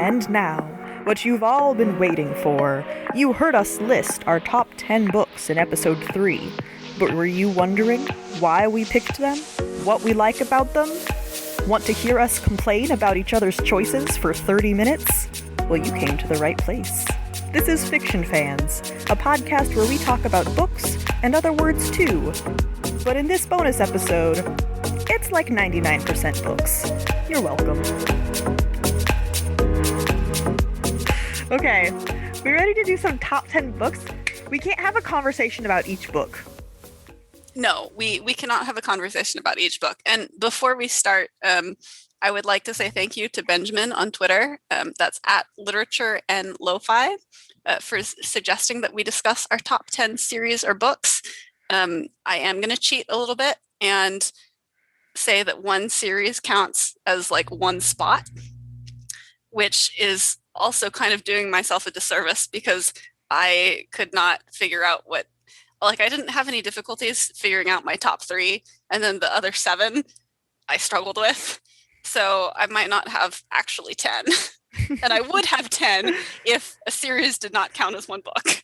And now, what you've all been waiting for. You heard us list our top 10 books in episode 3. But were you wondering why we picked them? What we like about them? Want to hear us complain about each other's choices for 30 minutes? Well, you came to the right place. This is Fiction Fans, a podcast where we talk about books and other words too. But in this bonus episode, it's like 99% books. You're welcome. Okay, we ready to do some top 10 books? We can't have a conversation about each book. No, we cannot have a conversation about each book. And before we start, I would like to say thank you to Benjamin on Twitter. That's at Literature and Lo-Fi for suggesting that we discuss our top 10 series or books. I am going to cheat a little bit and say that one series counts as like one spot, which is also kind of doing myself a disservice because I could not figure out I didn't have any difficulties figuring out my top 3, and then the other 7 I struggled with. So I might not have actually 10. And I would have 10 if a series did not count as one book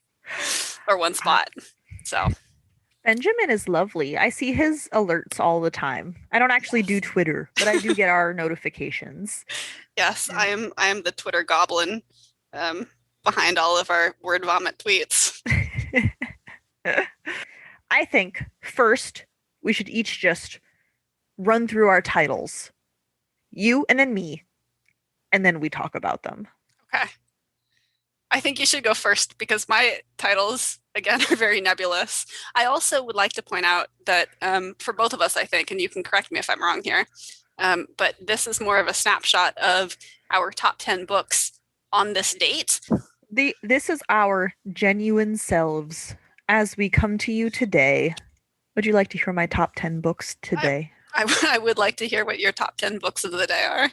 or one spot. So Benjamin is lovely. I see his alerts all the time. I don't actually do Twitter, but I do get our notifications. Yes, I am the Twitter goblin behind all of our word vomit tweets. I think first we should each just run through our titles. You and then me. And then we talk about them. Okay. I think you should go first because my titles, again, are very nebulous. I also would like to point out that for both of us, I think, and you can correct me if I'm wrong here, but this is more of a snapshot of our top 10 books on this date. This is our genuine selves as we come to you today. Would you like to hear my top 10 books today? I would like to hear what your top 10 books of the day are.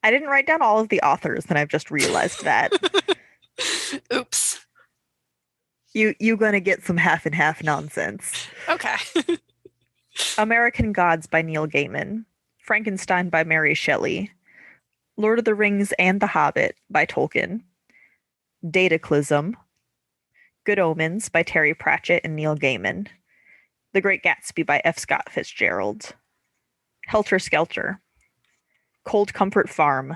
I didn't write down all of the authors, and I've just realized that. Oops. You gonna get some half and half nonsense. Okay. American Gods by Neil Gaiman. Frankenstein by Mary Shelley. Lord of the Rings and the Hobbit by Tolkien. Dataclysm. Good Omens by Terry Pratchett and Neil Gaiman. The Great Gatsby by F. Scott Fitzgerald. Helter Skelter. Cold Comfort Farm.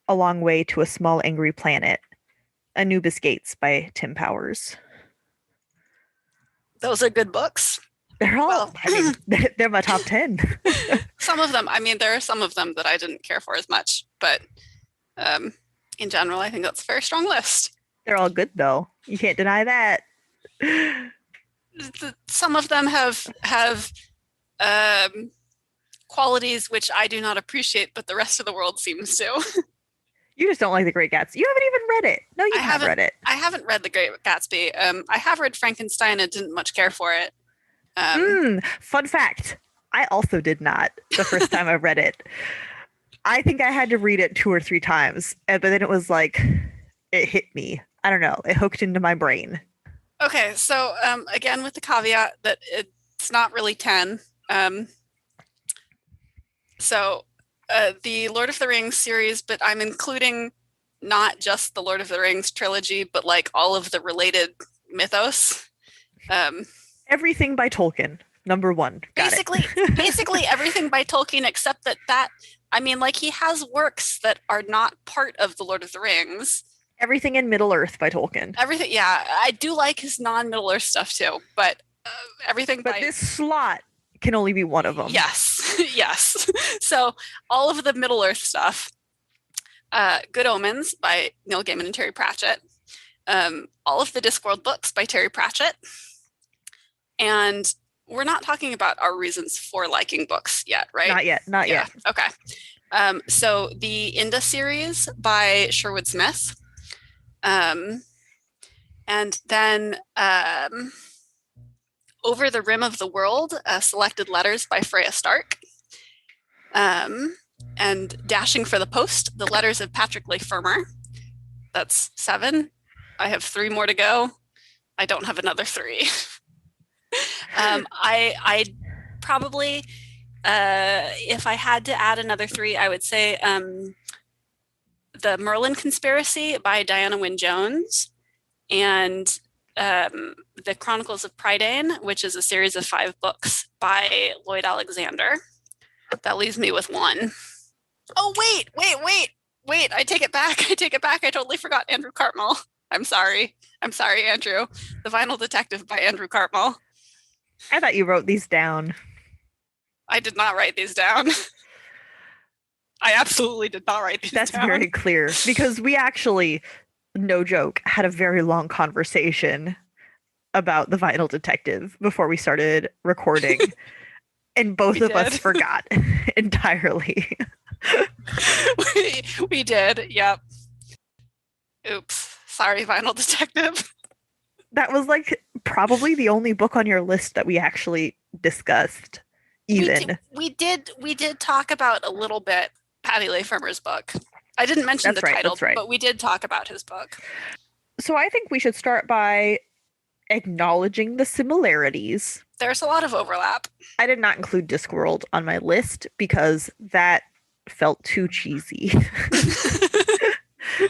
A Long Way to a Small Angry Planet. Anubis Gates by Tim Powers. Those are good books. They're all, they're my top 10. Some of them, there are some of them that I didn't care for as much, but in general, I think that's a very strong list. They're all good, though. You can't deny that. Some of them have qualities which I do not appreciate, but the rest of the world seems to. You just don't like The Great Gatsby. You haven't even read it. No, you haven't read it. I haven't read The Great Gatsby. I have read Frankenstein and didn't much care for it. Fun fact. I also did not the first time I read it. I think I had to read it 2 or 3 times, but then it was like, it hit me. I don't know. It hooked into my brain. Okay, so again, with the caveat that it's not really 10. So the Lord of the Rings series, but I'm including not just the Lord of the Rings trilogy, but like all of the related mythos. Everything by Tolkien, number 1. Basically everything by Tolkien, except that he has works that are not part of the Lord of the Rings. Everything in Middle-earth by Tolkien. Everything, yeah. I do like his non-Middle-earth stuff too, but everything But this slot can only be one of them. Yes, yes. So all of the Middle-earth stuff, Good Omens by Neil Gaiman and Terry Pratchett, all of the Discworld books by Terry Pratchett, and we're not talking about our reasons for liking books yet, right? Not yet. Okay. So the Inda series by Sherwood Smith, and then Over the Rim of the World, Selected Letters by Freya Stark, and Dashing for the Post, The Letters of Patrick Leigh Fermor. That's 7. I have 3 more to go. I don't have another 3. I probably If I had to add another three, I would say The Merlin Conspiracy by Diana Wynne Jones and The Chronicles of Prydain, which is a series of 5 books by Lloyd Alexander. That leaves me with one. Oh, wait. I take it back. I take it back. I totally forgot Andrew Cartmel. I'm sorry. I'm sorry, Andrew. The Vinyl Detective by Andrew Cartmel. I thought you wrote these down. I did not write these down. I absolutely did not write these That's down. very clear because we actually, no joke, had a very long conversation about the Vinyl Detective before we started recording. And both of us forgot entirely. we did, yep. Oops. Sorry, Vinyl Detective. That was like probably the only book on your list that we actually discussed. Even we did talk about a little bit Patty Layfermer's book. I didn't mention the title, but we did talk about his book. So I think we should start by acknowledging the similarities. There's a lot of overlap. I did not include Discworld on my list because that felt too cheesy.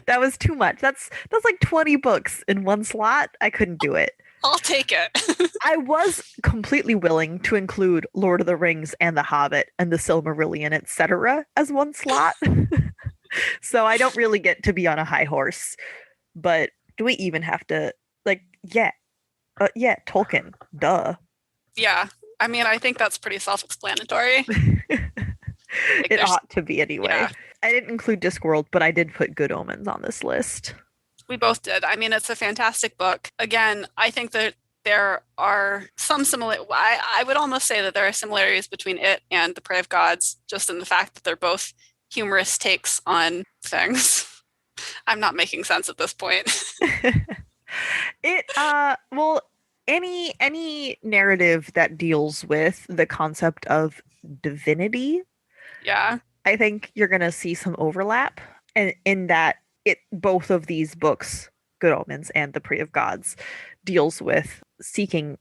That was too much. That's like 20 books in one slot. I couldn't do it. I'll take it. I was completely willing to include Lord of the Rings and The Hobbit and The Silmarillion, etc. as one slot. So I don't really get to be on a high horse. But do we even have to, yeah, Tolkien, duh. Yeah, I mean, I think that's pretty self-explanatory. It ought to be anyway. Yeah. I didn't include Discworld, but I did put Good Omens on this list. We both did. I mean, it's a fantastic book. Again, I think that there are some I would almost say that there are similarities between it and The Prey of Gods, just in the fact that they're both humorous takes on things. I'm not making sense at this point. Well, any narrative that deals with the concept of divinity, yeah, I think you're gonna see some overlap, and in that both of these books, Good Omens and The Prey of Gods, deals with seeking,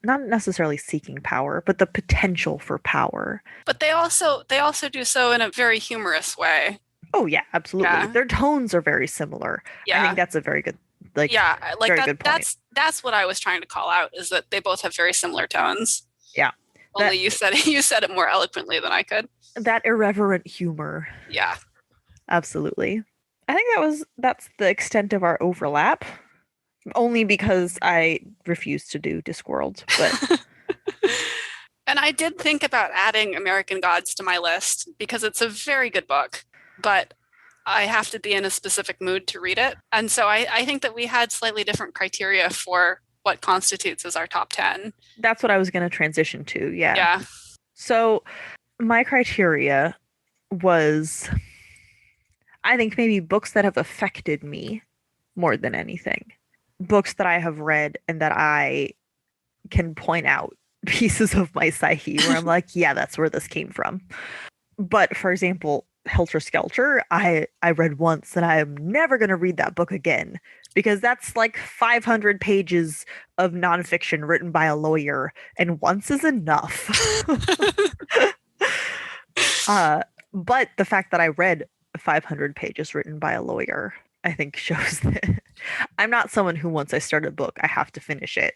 not necessarily seeking power, but the potential for power. But they also do so in a very humorous way. Oh yeah, absolutely. Yeah. Their tones are very similar. Yeah. I think that's a very good good point. That's what I was trying to call out, is that they both have very similar tones. Yeah. Only you said it more eloquently than I could. That irreverent humor. Yeah. Absolutely. I think that's the extent of our overlap. Only because I refused to do Discworld, but and I did think about adding American Gods to my list because it's a very good book, but I have to be in a specific mood to read it. And so I think that we had slightly different criteria for what constitutes as our top 10. That's what I was going to transition to. Yeah. Yeah. So my criteria was, I think, maybe books that have affected me more than anything. Books that I have read and that I can point out pieces of my psyche where I'm like, yeah, that's where this came from. But for example, Helter Skelter, I read once and I am never going to read that book again because that's like 500 pages of nonfiction written by a lawyer, and once is enough. But the fact that I read 500 pages written by a lawyer, I think shows that I'm not someone who, once I start a book, I have to finish it.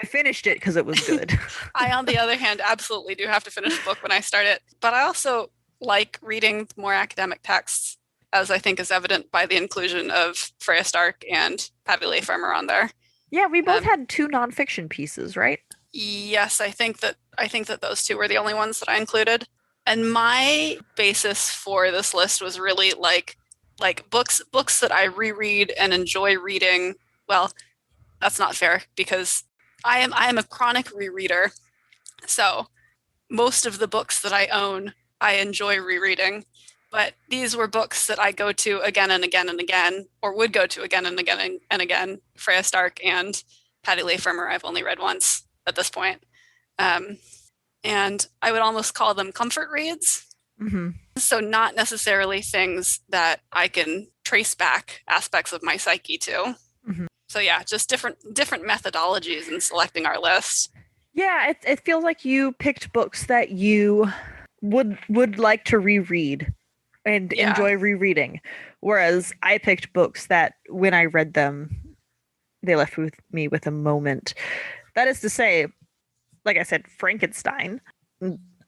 I finished it because it was good. I, on the other hand, absolutely do have to finish a book when I start it. But I also like reading more academic texts, as I think is evident by the inclusion of Freya Stark and Patty Layfermer on there. Yeah, we both had 2 nonfiction pieces, right? Yes, I think that those 2 were the only ones that I included. And my basis for this list was really like books that I reread and enjoy reading. Well, that's not fair because I am a chronic rereader. So most of the books that I own, I enjoy rereading. But these were books that I go to again and again and again, or would go to again and again and again. Freya Stark and Patty Layfermer I've only read once at this point. And I would almost call them comfort reads. Mm-hmm. So not necessarily things that I can trace back aspects of my psyche to. Mm-hmm. So yeah, just different methodologies in selecting our list. Yeah, it feels like you picked books that you would like to reread and Yeah. enjoy rereading, whereas I picked books that when I read them, they left with me with a moment. That is to say, like I said, Frankenstein,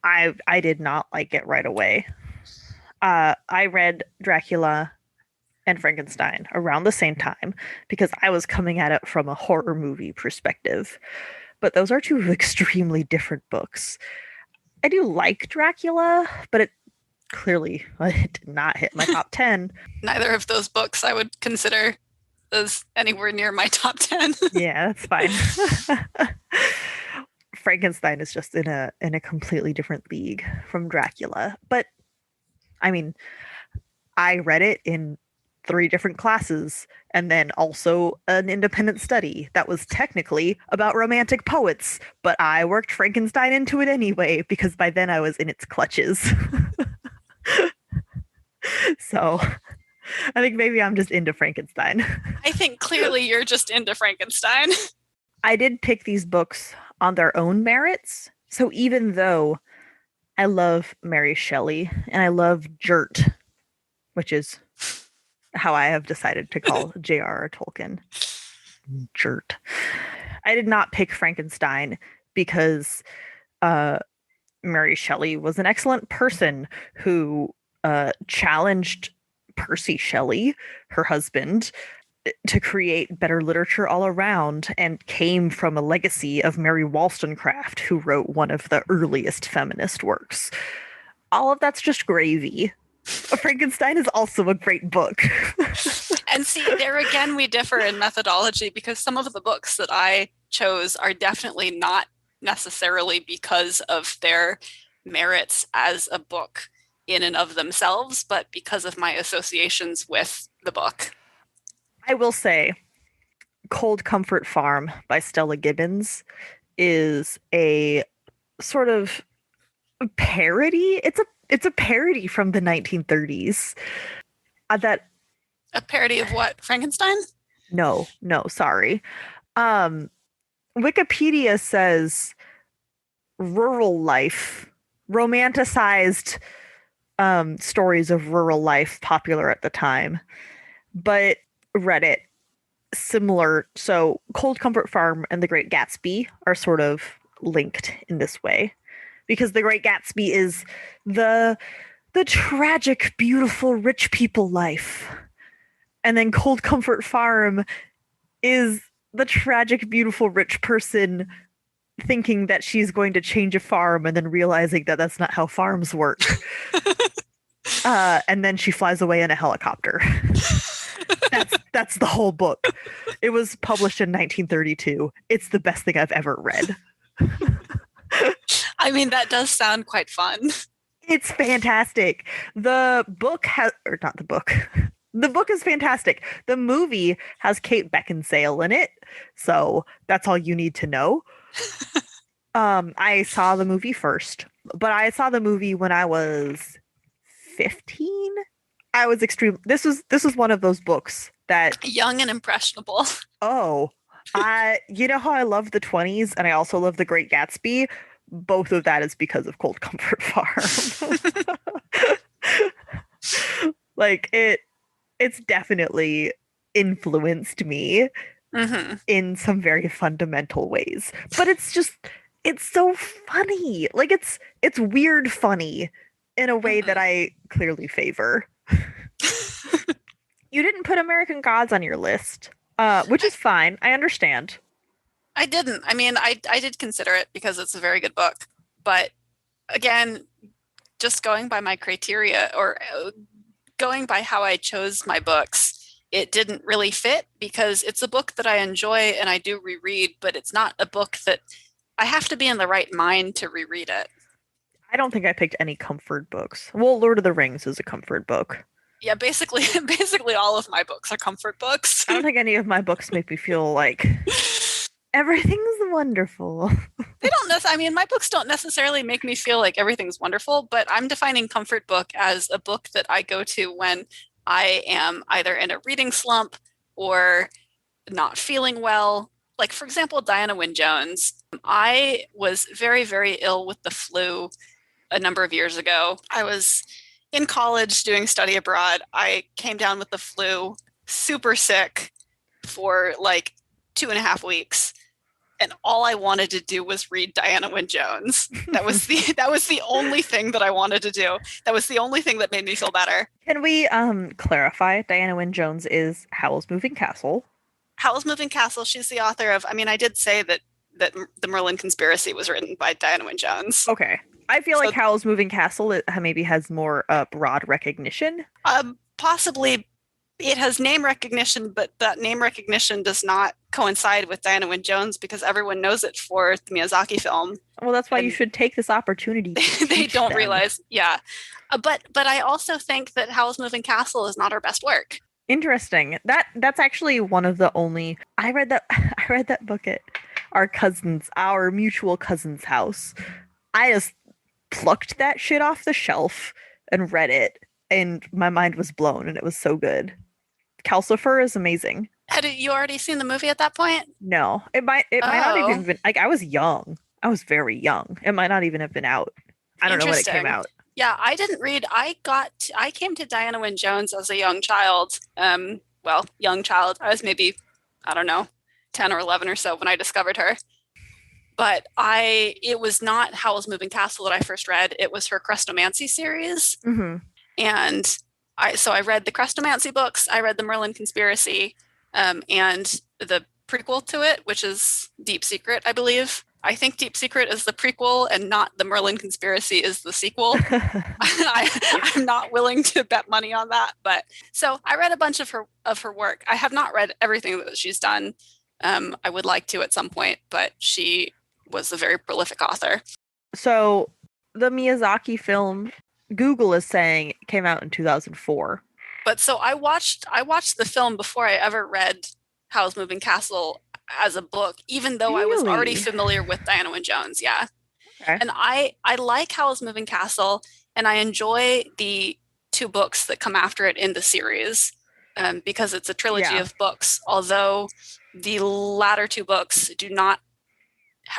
I did not like it right away. I read Dracula and Frankenstein around the same time because I was coming at it from a horror movie perspective. But those are two extremely different books. I do like Dracula, but it clearly it did not hit my top 10. Neither of those books I would consider as anywhere near my top 10. Yeah, that's fine. Frankenstein is just in a completely different league from Dracula. But I mean, I read it in three different classes and then also an independent study that was technically about romantic poets, but I worked Frankenstein into it anyway because by then I was in its clutches. So I think maybe I'm just into Frankenstein. I think clearly you're just into Frankenstein. I did pick these books on their own merits. So even though I love Mary Shelley and I love Jert, which is how I have decided to call J.R.R. Tolkien. Jert. I did not pick Frankenstein because Mary Shelley was an excellent person who challenged Percy Shelley, her husband, to create better literature all around and came from a legacy of Mary Wollstonecraft, who wrote one of the earliest feminist works. All of that's just gravy. Frankenstein is also a great book. And see, there again, we differ in methodology because some of the books that I chose are definitely not necessarily because of their merits as a book in and of themselves, but because of my associations with the book. I will say, Cold Comfort Farm by Stella Gibbons is a sort of parody. It's a parody from the 1930s. That A parody of what? Frankenstein? no, sorry. Wikipedia says rural life, romanticized stories of rural life popular at the time, but Reddit similar. So Cold Comfort Farm and The Great Gatsby are sort of linked in this way because The Great Gatsby is the tragic, beautiful, rich people life. And then Cold Comfort Farm is the tragic, beautiful, rich person thinking that she's going to change a farm and then realizing that that's not how farms work. And then she flies away in a helicopter. That's the whole book. It was published in 1932. It's the best thing I've ever read. I mean, that does sound quite fun. It's fantastic. The book has, or not the book. The book is fantastic. The movie has Kate Beckinsale in it, so that's all you need to know. I saw the movie first, but I saw the movie when I was 15. I was extreme. This was one of those books that Young and impressionable. oh, you know how I love the 20s and I also love The Great Gatsby? Both of that is because of Cold Comfort Farm. Like it's definitely influenced me in some very fundamental ways. But it's so funny. Like it's weird funny in a way that I clearly favor. You didn't put American Gods on your list, which is fine. I understand. I didn't. I mean, I did consider it because it's a very good book. But again, just going by my criteria or going by how I chose my books, it didn't really fit because it's a book that I enjoy and I do reread, but it's not a book that I have to be in the right mind to reread it. I don't think I picked any comfort books. Well, Lord of the Rings is a comfort book. Yeah, basically all of my books are comfort books. I don't think any of my books make me feel like everything's wonderful. They don't I mean, my books don't necessarily make me feel like everything's wonderful, but I'm defining comfort book as a book that I go to when I am either in a reading slump or not feeling well. Like, for example, Diana Wynne Jones. I was very, very ill with the flu a number of years ago. I was in college doing study abroad. I came down with the flu, super sick for like 2.5 weeks. And all I wanted to do was read Diana Wynne Jones. That was the only thing that I wanted to do. That was the only thing that made me feel better. Can we clarify? Diana Wynne Jones is Howl's Moving Castle. Howl's Moving Castle, she's the author of, I mean, I did say that the Merlin Conspiracy was written by Diana Wynne Jones. Okay. I feel So like Howl's Moving Castle maybe has more broad recognition. possibly it has name recognition, but that name recognition does not coincide with Diana Wynne Jones because everyone knows it for the Miyazaki film. Well, that's why And you should take this opportunity to they teach don't them. realize, yeah. But I also think that Howl's Moving Castle is not her best work. Interesting. That's actually one of the only I read that book at our mutual cousin's house. I just plucked that shit off the shelf and read it, and my mind was blown, and it was so good. Calcifer is amazing. Had you already seen the movie at that point? No, it might not Oh. even been like I was young. I was very young. It might not even have been out. I don't know when it came Interesting. out. Yeah, I didn't read. I came to Diana Wynne Jones as a young child. Well, young child. I was maybe, I don't know, 10 or 11 or so when I discovered her. But it was not Howl's Moving Castle that I first read. It was her Crestomancy series. Hmm. And I read the Crestomancy books, I read the Merlin Conspiracy, and the prequel to it, which is Deep Secret, I believe. I think Deep Secret is the prequel and not the Merlin Conspiracy is the sequel. I'm not willing to bet money on that, but so I read a bunch of her work. I have not read everything that she's done. I would like to at some point, but she was a very prolific author. So the Miyazaki film, Google is saying it came out in 2004. But so I watched the film before I ever read Howl's Moving Castle as a book, even though I was already Really? familiar with Diana Wynne Jones. Yeah. Okay. And I like Howl's Moving Castle, and I enjoy the 2 books that come after it in the series because it's a trilogy Yeah. of books, although the latter 2 books do not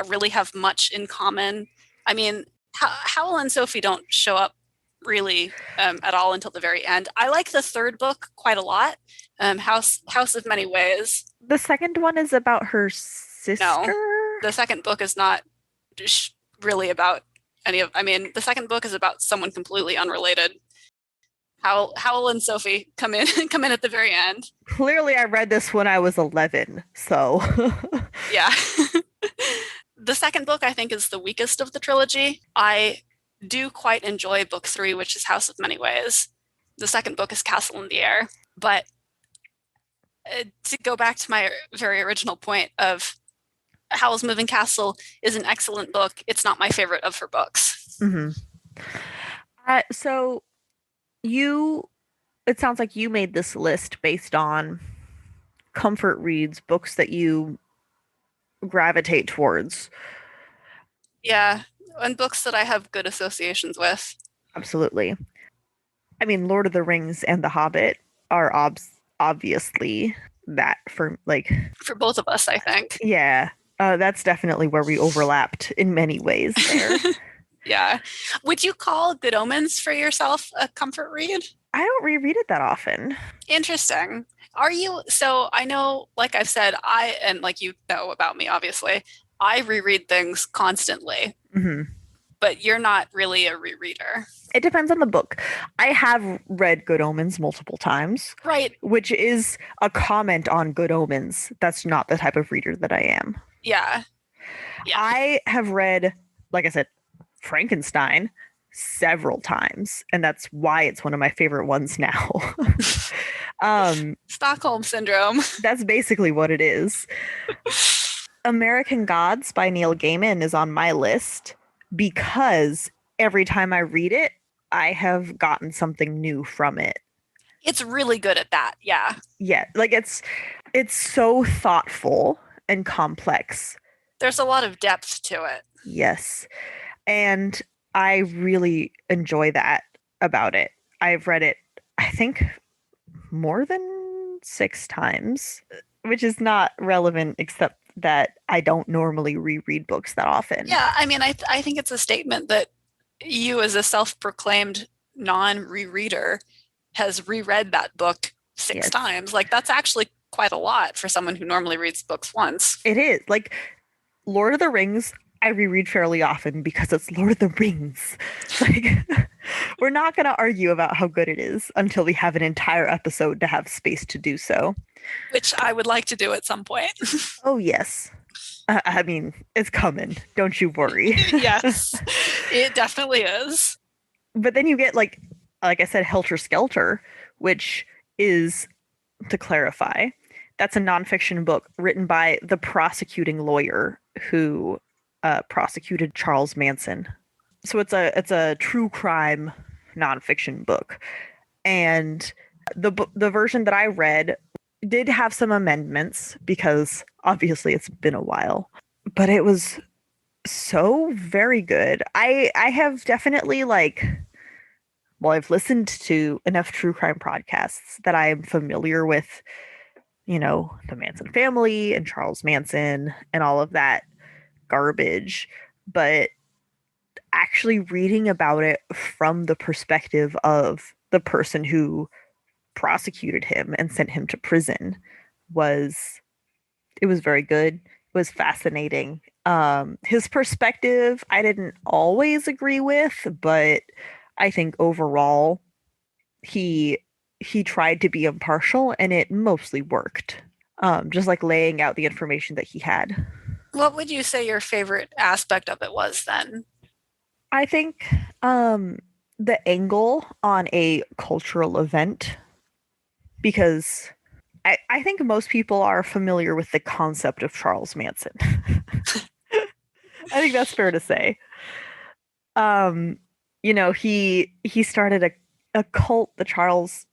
really have much in common. I mean, Howl and Sophie don't show up really at all until the very end. I like the 3rd book quite a lot, House of Many Ways. The second one is about her sister? No, the 2nd book is not really about any of. I mean, the 2nd book is about someone completely unrelated. Howl and Sophie come in at the very end. Clearly, I read this when I was 11, so. Yeah. The 2nd book, I think, is the weakest of the trilogy. I do quite enjoy book 3, which is House of Many Ways. The 2nd book is Castle in the Air. But to go back to my very original point of Howl's Moving Castle is an excellent book. It's not my favorite of her books. Mm-hmm. So it sounds like you made this list based on comfort reads, books that you gravitate towards. Yeah, and books that I have good associations with. Absolutely. I mean, Lord of the Rings and The Hobbit are obviously that for both of us, I think. Yeah, that's definitely where we overlapped in many ways there. Yeah. Would you call Good Omens for yourself a comfort read? I don't reread it that often. Interesting. Are you? So I know, like I've said, and like you know about me, obviously, I reread things constantly. Mm-hmm. But you're not really a rereader. It depends on the book. I have read Good Omens multiple times. Right. Which is a comment on Good Omens. That's not the type of reader that I am. Yeah. I have read, like I said, Frankenstein several times, and that's why it's one of my favorite ones now. Stockholm Syndrome. That's basically what it is. American Gods by Neil Gaiman is on my list because every time I read it, I have gotten something new from it. It's really good at that. Yeah. Yeah, like it's so thoughtful and complex. There's a lot of depth to it. Yes. And I really enjoy that about it. I've read it, I think, more than 6 times, which is not relevant except that I don't normally reread books that often. Yeah, I mean, I think it's a statement that you, as a self-proclaimed non-rereader, has reread that book six Yes, times. Like, that's actually quite a lot for someone who normally reads books once. it is. Like Lord of the Rings, I reread fairly often because it's Lord of the Rings. Like, we're not going to argue about how good it is until we have an entire episode to have space to do so. Which I would like to do at some point. Oh, yes. I mean, it's coming. Don't you worry. Yes, it definitely is. But then you get like I said, Helter Skelter, which is, to clarify, that's a nonfiction book written by the prosecuting lawyer who prosecuted Charles Manson. So it's a true crime nonfiction book, and the version that I read did have some amendments because obviously it's been a while, but it was so very good. I have definitely I've listened to enough true crime podcasts that I am familiar with, the Manson family and Charles Manson and all of that garbage, but actually reading about it from the perspective of the person who prosecuted him and sent him to prison was it was very good. It was fascinating. His perspective I didn't always agree with, but I think overall he he tried to be impartial and it mostly worked. Just like laying out the information that he had. What would you say your favorite aspect of it was then? I think the angle on a cultural event, because I think most people are familiar with the concept of Charles Manson. I think that's fair to say. He started a cult, the Charles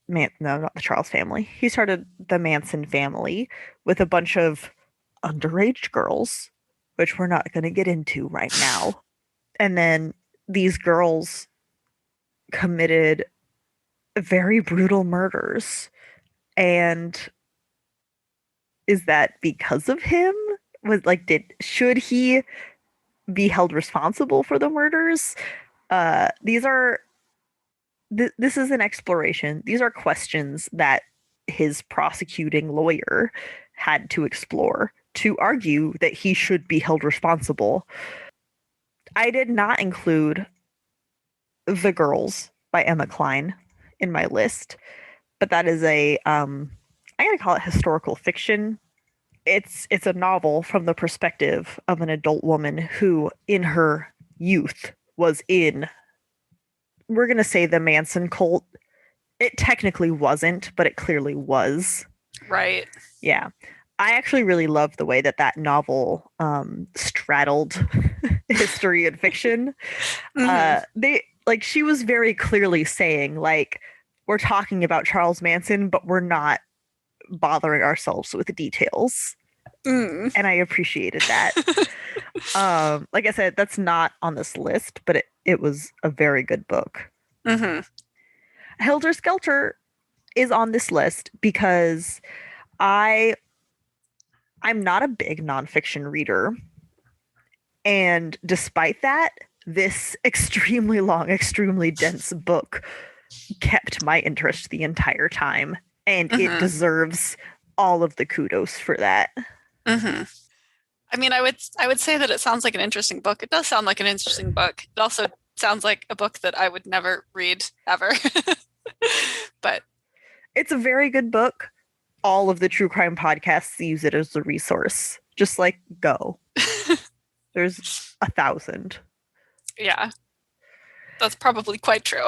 no, not the Charles family. He started the Manson family with a bunch of underage girls, which we're not going to get into right now. And then these girls committed very brutal murders. And is that because of him? Should he be held responsible for the murders? This is an exploration. These are questions that his prosecuting lawyer had to explore to argue that he should be held responsible. I did not include The Girls by Emma Cline in my list, but that is I'm gonna call it historical fiction. It's a novel from the perspective of an adult woman who in her youth was in, we're gonna say, the Manson cult. It technically wasn't, but it clearly was. Right. Yeah. I actually really love the way that novel straddled history and fiction. She was very clearly saying, we're talking about Charles Manson, but we're not bothering ourselves with the details. And I appreciated that. Like I said, that's not on this list, but it was a very good book. Helter Skelter is on this list because I'm not a big nonfiction reader. And despite that, this extremely long, extremely dense book kept my interest the entire time. And it deserves all of the kudos for that. I mean, I would say that it sounds like an interesting book. It does sound like an interesting book. It also sounds like a book that I would never read ever. But it's a very good book. All of the true crime podcasts use it as a resource. Just go. There's 1,000. Yeah. That's probably quite true.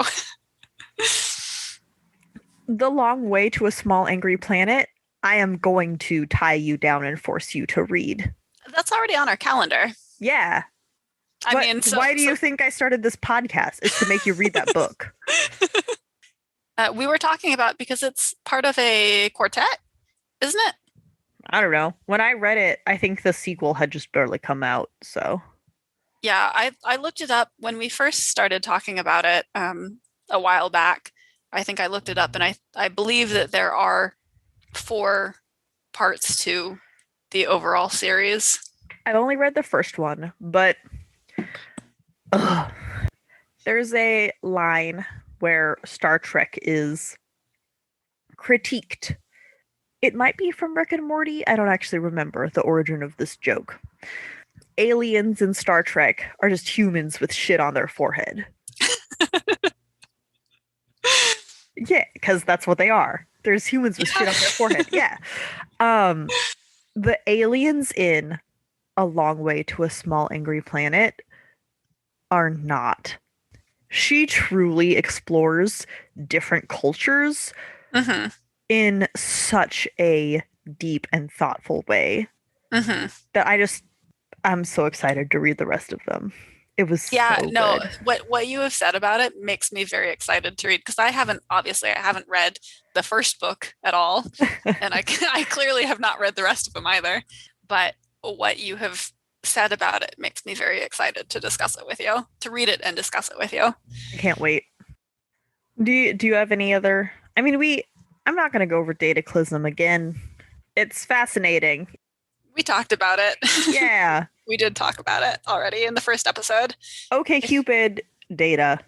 The Long Way to a Small Angry Planet, I am going to tie you down and force you to read. That's already on our calendar. Yeah. Why do you think I started this podcast? Is to make you read that book. We were talking about because it's part of a quartet, isn't it? I don't know. When I read it, I think the sequel had just barely come out, so. Yeah, I looked it up when we first started talking about it a while back. I think I looked it up, and I believe that there are 4 parts to the overall series? I've only read the first one, but ugh, there's a line where Star Trek is critiqued. It might be from Rick and Morty. I don't actually remember the origin of this joke. Aliens in Star Trek are just humans with shit on their forehead. Yeah, because that's what they are. There's humans with shit on their forehead. Yeah. The aliens in A Long Way to a Small Angry Planet are not. She truly explores different cultures in such a deep and thoughtful way that I'm so excited to read the rest of them. It was so good. What you have said about it makes me very excited to read, because I haven't read the first book at all, and I clearly have not read the rest of them either. But what you have said about it makes me very excited to discuss it with you, to read it and discuss it with you. I can't wait. Do you have any other? I mean, I'm not going to go over Dataclysm again. It's fascinating. We talked about it. Yeah. We did talk about it already in the first episode. Okay, Cupid, Data.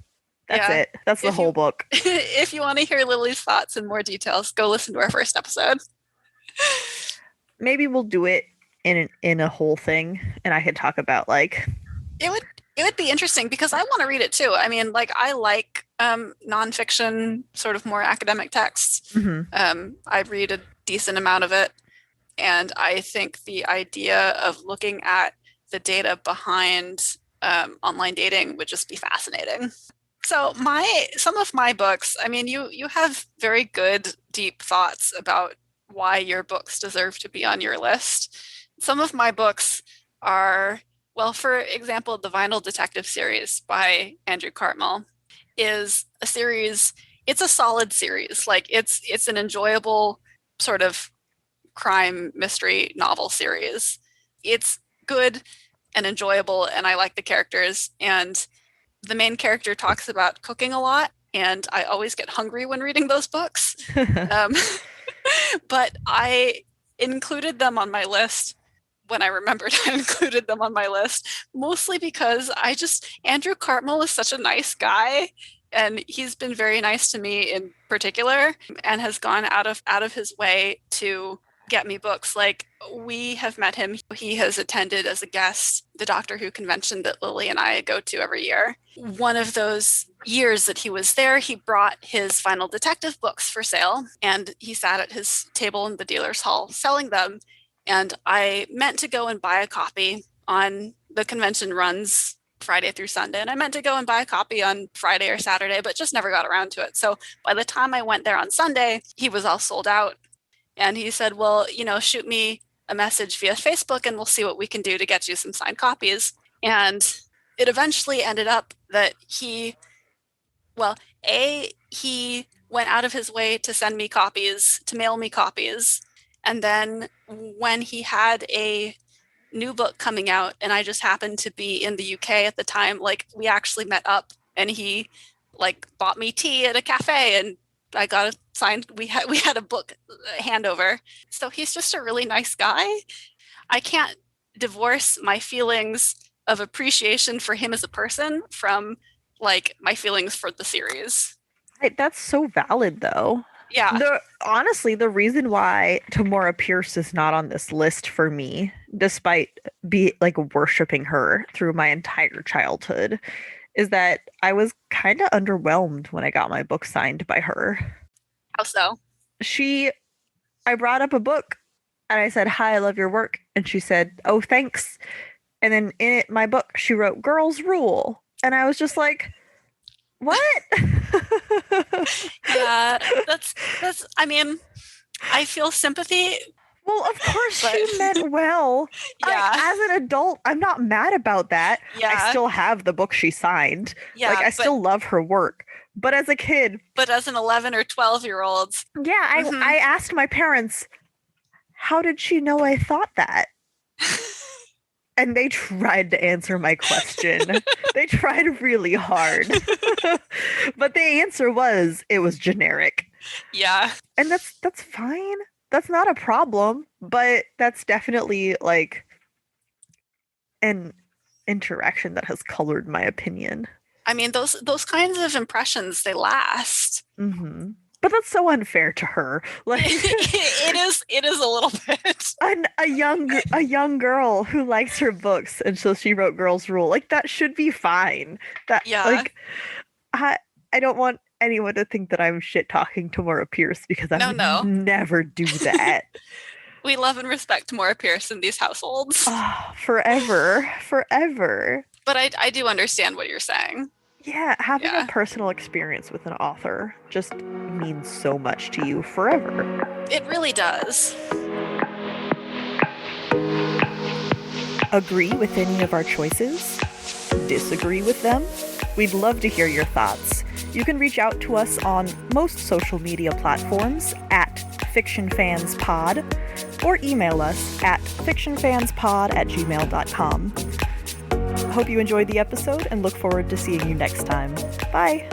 That's it. That's the whole book. If you want to hear Lily's thoughts in more details, go listen to our first episode. Maybe we'll do it in a whole thing, and I could talk about like it would be interesting, because I want to read it too. I mean, like, I like nonfiction, sort of more academic texts. I read a decent amount of it, and I think the idea of looking at the data behind online dating would just be fascinating. So some of my books, I mean, you have very good, deep thoughts about why your books deserve to be on your list. Some of my books are, well, for example, the Vinyl Detective series by Andrew Cartmel is a series. It's a solid series. Like, it's an enjoyable sort of crime mystery novel series. It's good and enjoyable, and I like the characters. And the main character talks about cooking a lot, and I always get hungry when reading those books. But I included them on my list when I remembered I included them on my list, mostly because Andrew Cartmel is such a nice guy, and he's been very nice to me in particular, and has gone out of his way to get me books. Like, we have met him. He has attended as a guest the Doctor Who convention that Lily and I go to every year. One of those years that he was there, he brought his Final Detective books for sale, and he sat at his table in the dealer's hall selling them. And I meant to go and buy a copy on the convention runs Friday through Sunday. And I meant to go and buy a copy on Friday or Saturday, but just never got around to it. So by the time I went there on Sunday, he was all sold out. And he said, well, shoot me a message via Facebook and we'll see what we can do to get you some signed copies. And it eventually ended up that he went out of his way to send me copies, to mail me copies. And then when he had a new book coming out, and I just happened to be in the UK at the time, like, we actually met up, and he like bought me tea at a cafe, and I got it signed. We had a book handover. So he's just a really nice guy. I can't divorce my feelings of appreciation for him as a person from like my feelings for the series. Right, that's so valid though. Yeah. Honestly, the reason why Tamora Pierce is not on this list for me, despite worshiping her through my entire childhood, is that I was kind of underwhelmed when I got my book signed by her. How so? I brought up a book and I said, "Hi, I love your work." And she said, "Oh, thanks." And then in my book, she wrote "Girls Rule." And I was just like, what? Yeah, that's, I mean, I feel sympathy. Well, of course she meant well. Yeah. As an adult, I'm not mad about that. Yeah. I still have the book she signed. Yeah, I still love her work. But as a kid... But as an 11 or 12-year-old... Yeah, I asked my parents, how did she know I thought that? And they tried to answer my question. They tried really hard. But the answer was, it was generic. Yeah. And that's fine. That's not a problem, but that's definitely like an interaction that has colored my opinion. I mean, those kinds of impressions, they last. Mm-hmm. But that's so unfair to her. Like It is a little bit. a young girl who likes her books, and so she wrote Girls Rule. Like that should be fine. That Yeah. like I don't want anyone to think that I'm shit talking Tamora Pierce because I would No. never do that. We love and respect Maura Pierce in these households. Oh, forever, forever. But I do understand what you're saying. Yeah, having Yeah. a personal experience with an author just means so much to you forever. It really does. Agree with any of our choices? Disagree with them? We'd love to hear your thoughts. You can reach out to us on most social media platforms at fictionfanspod or email us at fictionfanspod@gmail.com. Hope you enjoyed the episode and look forward to seeing you next time. Bye!